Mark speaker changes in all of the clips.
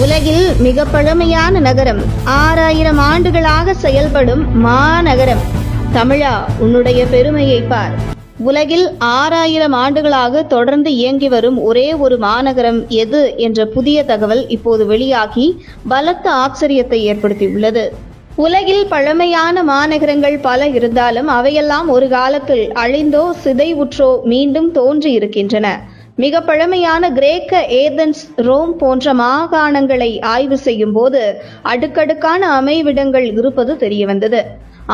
Speaker 1: உலகில் மிக பழமையான நகரம், 6000 ஆண்டுகளாக செயல்படும் மாநகரம். தமிழா, உன்னுடைய பெருமையை பார். உலகில் 6000 ஆண்டுகளாக தொடர்ந்து இயங்கி வரும் ஒரே ஒரு மாநகரம் எது என்ற புதிய தகவல் இப்போது வெளியாகி பலத்த ஆச்சரியத்தை ஏற்படுத்தியுள்ளது. உலகில் பழமையான மாநகரங்கள் பல இருந்தாலும் அவையெல்லாம் ஒரு காலத்தில் அழிந்தோ சிதைவுற்றோ மீண்டும் தோன்றி இருக்கின்றன. மிக பழமையான கிரேக்க, ஏதென்ஸ், ரோம் போன்ற மாகாணங்களை ஆய்வு செய்யும் போது அடுக்கடுக்கான அமைவிடங்கள் இருப்பது தெரியவந்தது.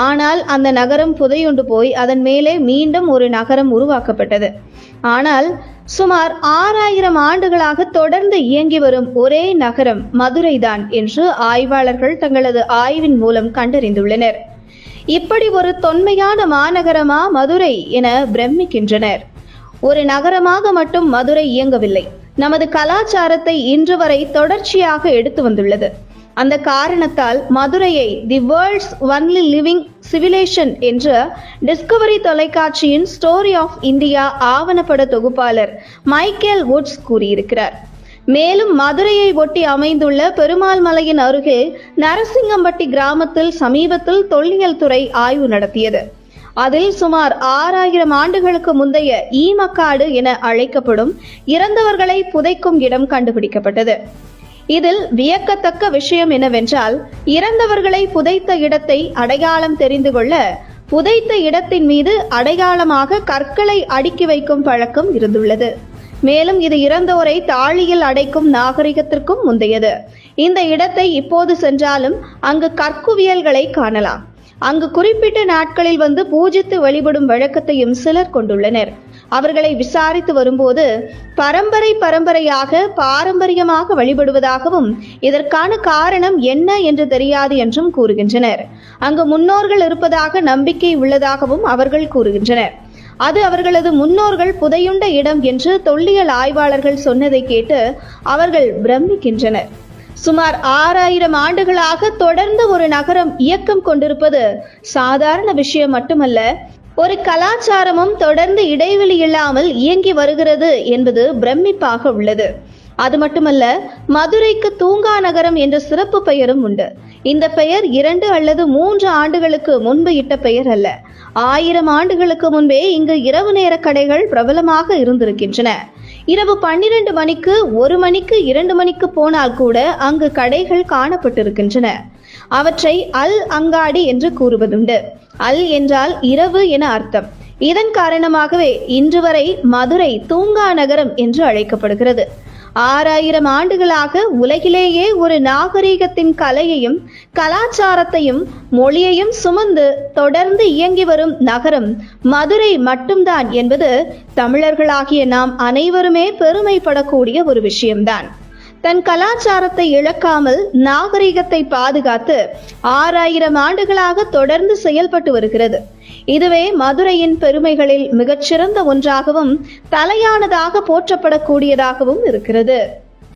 Speaker 1: ஆனால் அந்த நகரம் புதையுண்டு போய் அதன் மேலே மீண்டும் ஒரு நகரம் உருவாக்கப்பட்டது. ஆனால் சுமார் 6000 ஆண்டுகளாக தொடர்ந்து இயங்கி வரும் ஒரே நகரம் மதுரைதான் என்று ஆய்வாளர்கள் தங்களது ஆய்வின் மூலம் கண்டறிந்துள்ளனர். இப்படி ஒரு தொன்மையான மாநகரமா மதுரை என பிரமிக்கின்றனர். ஒரு நகரமாக மட்டும் மதுரை இயங்கவில்லை, நமது கலாச்சாரத்தை இன்று வரை தொடர்ச்சியாக எடுத்து வந்துள்ளது. அந்த காரணத்தால் மதுரையை தி வேர்ல்ட்ஸ் ஒன்லி லிவிங் சிவிலேஷன் என்ற டிஸ்கவரி தொலைக்காட்சியின் ஸ்டோரி ஆஃப் இந்தியா ஆவணப்பட தொகுப்பாளர் மைக்கேல் வுட்ஸ் கூறியிருக்கிறார். மேலும் மதுரையை ஒட்டி அமைந்துள்ள பெருமாள் மலையின் அருகே நரசிங்கம்பட்டி கிராமத்தில் சமீபத்தில் தொல்லியல் துறை ஆய்வு நடத்தியது. அதில் சுமார் 6000 ஆண்டுகளுக்கு முந்தைய ஈமக்காடு என அழைக்கப்படும் இறந்தவர்களை புதைக்கும் இடம் கண்டுபிடிக்கப்பட்டது. இதில் வியக்கத்தக்க விஷயம் என்னவென்றால், இறந்தவர்களை புதைத்த இடத்தை அடையாளம் தெரிந்து கொள்ள புதைத்த இடத்தின் மீது அடையாளமாக கற்களை அடுக்கி வைக்கும் பழக்கம் இருந்துள்ளது. மேலும் இது இறந்தோரை தாழியில் அடைக்கும் நாகரிகத்திற்கும் முந்தையது. இந்த இடத்தை இப்போது சென்றாலும் அங்கு கற்குவியல்களை காணலாம். அங்கு குறிப்பிட்ட நாட்களில் வந்து பூஜித்து வழிபடும் வழக்கத்தையும் சிலர் கொண்டுள்ளனர். அவர்களை விசாரித்து வரும்போது பரம்பரையாக பாரம்பரியமாக வழிபடுவதாகவும் இதற்கான காரணம் என்ன என்று தெரியாது என்றும் கூறுகின்றனர். அங்கு முன்னோர்கள் இருப்பதாக நம்பிக்கை உள்ளதாகவும் அவர்கள் கூறுகின்றனர். அது அவர்களது முன்னோர்கள் புதையுண்ட இடம் என்று தொல்லியல் ஆய்வாளர்கள் சொன்னதை கேட்டு அவர்கள் பிரமிக்கின்றனர். சுமார் 6000 ஆண்டுகளாக தொடர்ந்து ஒரு நகரம் இயக்கம் கொண்டிருப்பது சாதாரண விஷயம் மட்டுமல்ல, ஒரு கலாச்சாரமும் தொடர்ந்து இடைவெளி இல்லாமல் இயங்கி வருகிறது என்பது பிரமிப்பாக உள்ளது. அது மட்டுமல்ல, மதுரைக்கு தூங்கா நகரம் என்ற சிறப்பு பெயரும் உண்டு. இந்த பெயர் 2 அல்லது 3 ஆண்டுகளுக்கு முன்பு இட்ட பெயர் அல்ல. 1000 ஆண்டுகளுக்கு முன்பே இங்கு இரவு நேர கடைகள் பிரபலமாக இருந்திருக்கின்றன. இரவு 12 மணிக்கு, 1 மணிக்கு, 2 மணிக்கு போனால் கூட அங்கு கடைகள் காணப்பட்டிருக்கின்றன. அவற்றை அல் அங்காடி என்று கூறுவதுண்டு. அல் என்றால் இரவு என அர்த்தம். இதன் காரணமாகவே இன்று வரை மதுரை தூங்கா நகரம் என்று அழைக்கப்படுகிறது. 6000 ஆண்டுகளாக உலகிலேயே ஒரு நாகரிகத்தின் கலையையும் கலாச்சாரத்தையும் மொழியையும் சுமந்து தொடர்ந்து இயங்கி வரும் நகரம் மதுரை மட்டும்தான் என்பது தமிழர்களாகிய நாம் அனைவருமே பெருமைப்படக்கூடிய ஒரு விஷயம்தான். தன் கலாச்சாரத்தை இழக்காமல் நாகரிகத்தை பாதுகாத்து 6000 ஆண்டுகளாக தொடர்ந்து செயல்பட்டு வருகிறது. இதுவே மதுரையின் பெருமைகளில் மிகச்சிறந்த ஒன்றாகவும் தலையானதாக போற்றப்படக்கூடியதாகவும் இருக்கிறது.